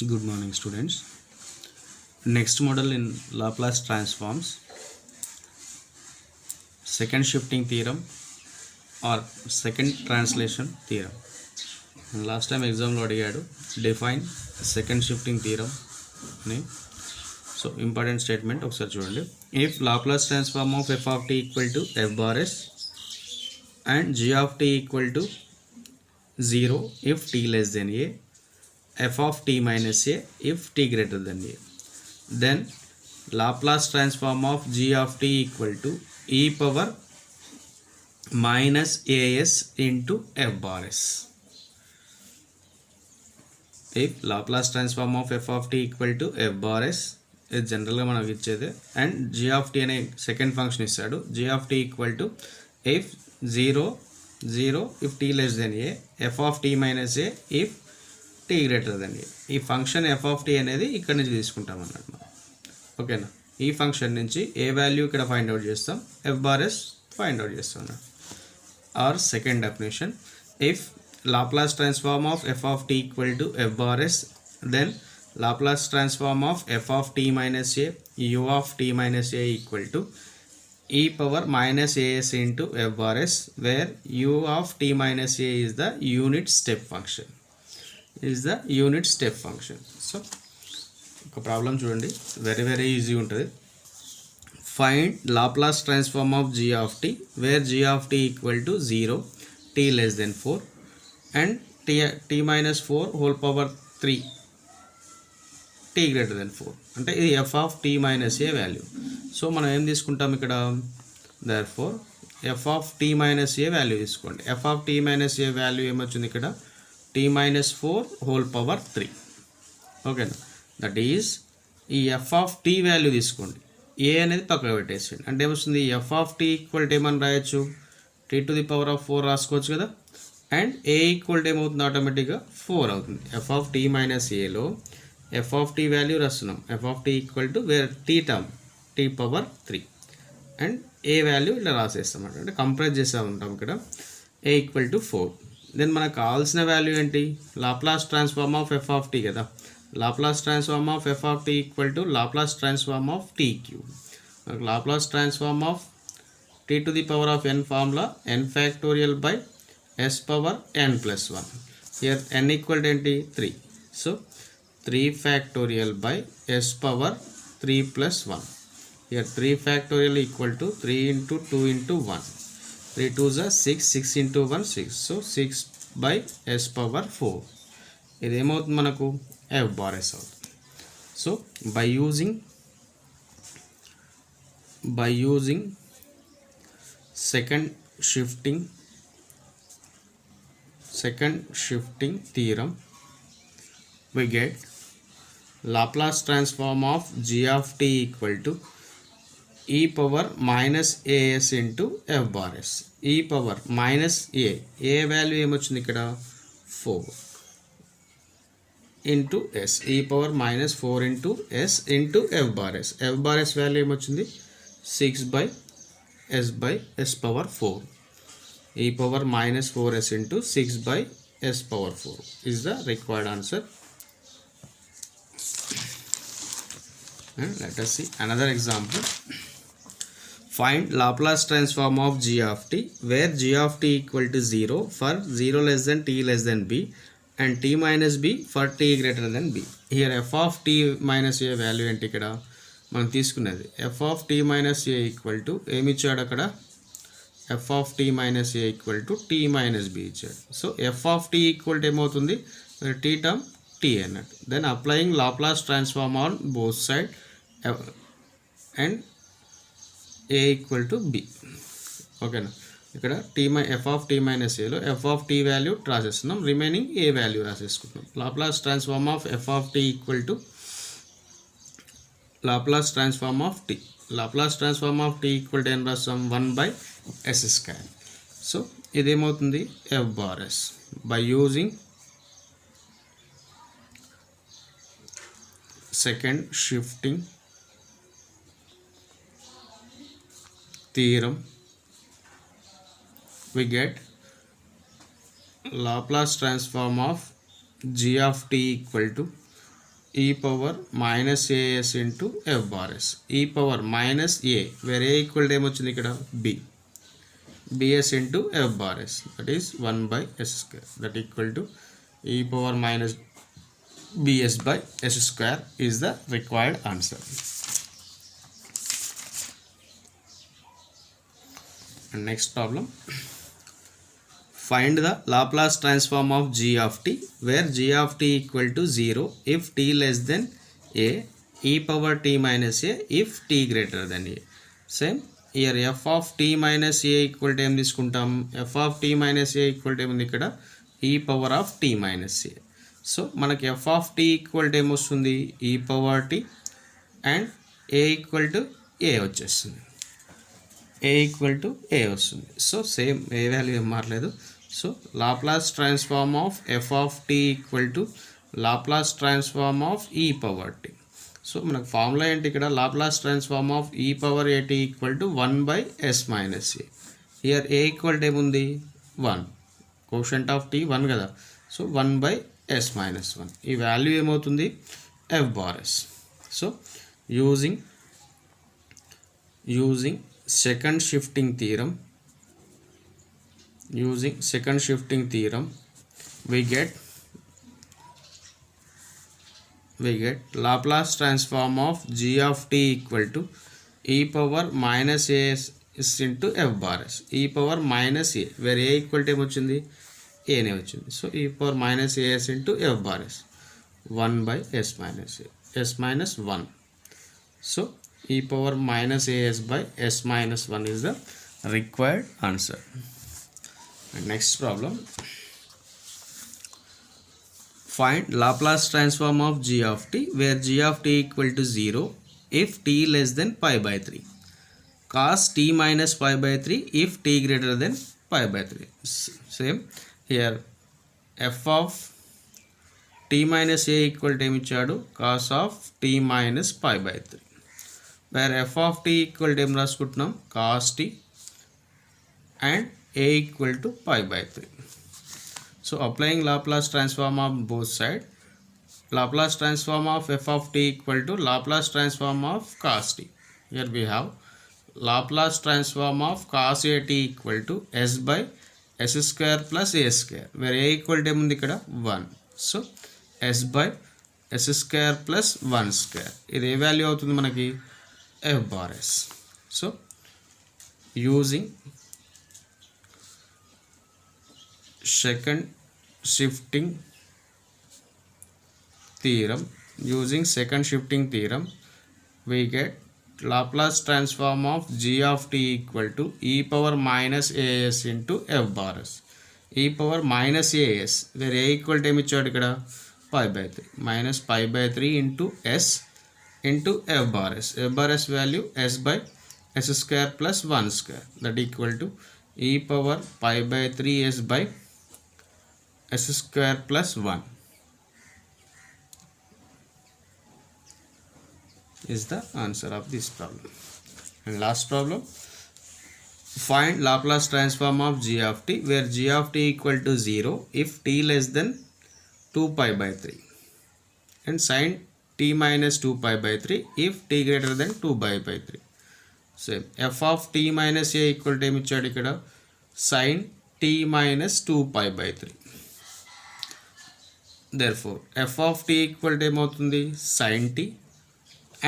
Good morning, students. Next model in Laplace transforms, second shifting theorem or second translation theorem. And last time exam lo అడిగాడు define second shifting theorem అని. So important statement ఒకసారి చూడండి. If Laplace transform of f of t equal to f bar s and g of t equal to 0 if t less than a, f of t minus a if t greater than a, then Laplace transform of g of t equal to e power minus as into f bar s. If Laplace transform of f of t equal to f bar s ఇది జనరల్గా మనకు ఇచ్చేది and g of t అనే second function ఇస్తాడు. g of t equal to if 0 if t less than a, f of t minus a if t greater than a. ఈ function f of t అనేది ఇక్కడ నుంచి తీసుకుంటాం అన్నమాట మనం. ఓకేనా, ఈ ఫంక్షన్ నుంచి ఏ వాల్యూ ఇక్కడ ఫైండ్ అవుట్ చేస్తాం, f bar s find out చేస్తాం అన్నమాట. Or second definition, if Laplace transform of f of t equal to f bar s, then Laplace transform of f of t minus a u of t minus a equal to e power minus as into f bar s, where u of t minus a is the unit step function. So ఒక problem చూడండి, very easy ఉంటుంది. Find Laplace transform of g of t where g of t equal to 0 t less than 4 and t minus 4 whole power 3 t greater than 4. అంటే ఇది f of t minus a value. So మనం ఏం తీసుకుంటాం ఇక్కడ, therefore f of t minus a value తీసుకోండి. f of t minus a value ఏమొచ్చింది ఇక్కడ, t minus 4 whole power 3. ఓకేనా, దట్ ఈజ్ ఈ f of t వాల్యూ తీసుకోండి, a అనేది పక్కకు పెట్టేసేయండి. అంటే ఏమొస్తుంది, f of t equal to ఏమని రాయొచ్చు, t to the power of 4 రాసుకోవచ్చు కదా. అండ్ a ఈక్వల్ టు ఏమవుతుంది, ఆటోమేటిక్గా 4 అవుతుంది. f of t minus aలో f of t వాల్యూ రాస్తున్నాం, f of t equal to where t term t power 3 and a value ఇలా రాసేస్తాం అంటే కంపేర్ చేస్తూ ఉంటాం ఇక్కడ, a ఈక్వల్ టు 4. దెన్ మనకు కావాల్సిన వాల్యూ ఏంటి, Laplace transform of f of t కదా. Laplace transform of f of t equal to Laplace transform of t cube. Laplace transform of t to the power of n formula n factorial by s power n plus 1. Here n equal to 3. So 3 factorial by s power 3 plus 1. Here 3 factorial equal to 3 into 2 into 1. 3 2s are 6, 6 into 1 6. So 6 by s power 4. ఇది ఏమవుతుంది మనకు, f bar s అవుతుంది. So by using second shifting theorem, we get Laplace transform of g of t equal to e power minus as into f bar s. e power minus a value ఏమొచ్చింది ఇక్కడ 4 into s, e power minus 4 into s into f bar s. f bar s value ఏమొచ్చింది 6 by s power 4. e power minus 4s into 6 by s power 4 is the required answer. And let us see another example. Find Laplace transform of g of t where g of t equal to 0 for 0 less than t less than b and t minus b for t greater than b. Here f of t minus a value ఏంటి ఇక్కడ మనం తీసుకున్నది, f of t minus a equal to ఏమి ఇచ్చాడు అక్కడ, f of t minus a equal to t minus b ఇచ్చాడు. So f of t equal to ఏమవుతుంది, t term t అన్నట్టు. Then applying Laplace transform on both side and a equal to b. ఓకేనా, ఇక్కడ f of t minus aలో f of t value రాసేస్తున్నాం, remaining a value రాసేసుకుంటున్నాం. Laplace transform of f of t equal to Laplace transform of t. Laplace transform of t equal to ఏం రాస్తాం, 1/s². So ఇదేమవుతుంది f bar s. By using second shifting theorem, we get Laplace transform of g of t equal to e power minus as into f bar s, e power minus a, where a equal to ఏమొచ్చింది ఇక్కడ b, bs into f bar s, that is 1 by s square, that equal to e power minus bs by s square is the required answer. And next problem, find the Laplace transform of g of t where g of t equal to 0 if t less than a, e power t minus a if t greater than a. Same here, f of t minus a equal to em తీసుకుంటాం, f of t minus a equal to ఏముంది ఇక్కడ e power of t minus a. So మనకి f of t equal to ఏమొస్తుంది e power t and a equal to a వచ్చేస్తుంది, a equal to a వస్తుంది. So same a value ఏం మారలేదు. So Laplace transform of f of t equal to Laplace transform of e power t. So మనకు formula ఏంటి ఇక్కడ, Laplace transform of e power a t equal to 1 by s minus a. Here a equal to ఏముంది 1, quotient of tea 1 కదా, so 1 by s minus 1. ఈ value ఏమవుతుంది f bar s. So using second shifting theorem, we get Laplace transform of g of t equal to e power minus a s into f bar s, e power minus a, where a equal to ఏమొచ్చింది a నే వచ్చింది. So e power minus a s into f bar s, 1 by s minus a, s minus 1. So e power minus as by s minus 1 is the required answer. And next problem, find Laplace transform of g of t where g of t equal to 0 if t less than pi by 3, cos t minus pi by 3 if t greater than pi by 3. Same here, f of t minus a equal to ఏమి ఇచ్చాడు cos of t minus pi by 3, where f of t equal to ఏం రాసుకుంటున్నాం cos t and a equal to pi by 3. So applying Laplace transform of both side, Laplace transform of f of t equal to Laplace transform of cos t. Here we have Laplace transform of cos a t equal to s by s square plus a square, where a equal to ఏముంది ఇక్కడ 1. So s by s square plus 1 square, ఇది ఏ value అవుతుంది మనకి f bar s. So using second shifting theorem, we get Laplace transform of g of t equal to e power minus as into f bar s, e power minus as, where a equal to ఏమి ఇచ్చాడు ఇక్కడ pi by 3, minus pi by 3 into s into f bar s. F bar s value s by s square plus 1 square, that equal to e power pi by 3 s by s square plus 1 is the answer of this problem. And last problem, find Laplace transform of g of t where g of t equal to 0 if t less than 2 pi by 3 and sin t minus 2 pi by 3 if t greater than 2 pi by 3. So f of t minus a equal to ఏమి ఇచ్చాడు ఇక్కడ sin t minus 2 pi by 3. Therefore f of t equal to ఏమవుతుంది sin t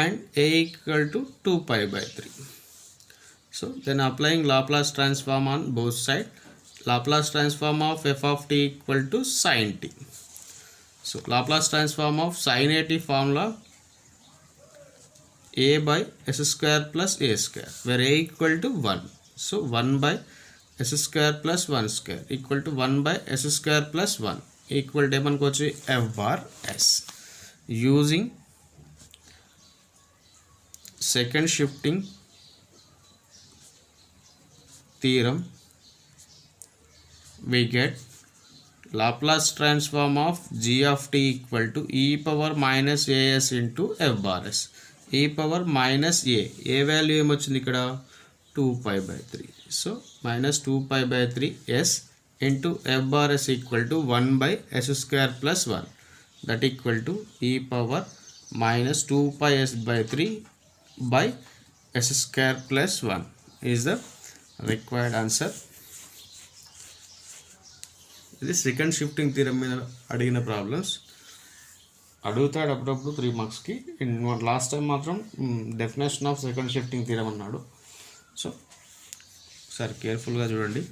and a equal to 2 pi by 3. So then applying Laplace transform on both sides, Laplace transform of f of t equal to sin t. So Laplace transform of sin a t formula a by s square plus a square, where a equal to 1. So 1 by s square plus 1 square equal to 1 by s square plus 1 equal to ఏమనుకో వచ్చి f bar s. Using second shifting theorem, we get Laplace transform of g of t equal to e power minus as into f bar s, e power minus a value ఏమొచ్చింది ఇక్కడ 2 pi by 3. So minus 2 pi by 3 s into f bar s equal to 1 by s square plus 1, that equal to e power minus 2πs/3 by s square plus 1 is the required answer. ఇది second shifting theorem మీద అడిగిన problems. అడుగుతాడు అప్పుడప్పుడు 3 మార్క్స్కి. Last time మాత్రం definition of second shifting theorem అన్నాడు. So ఒకసారి కేర్ఫుల్గా చూడండి.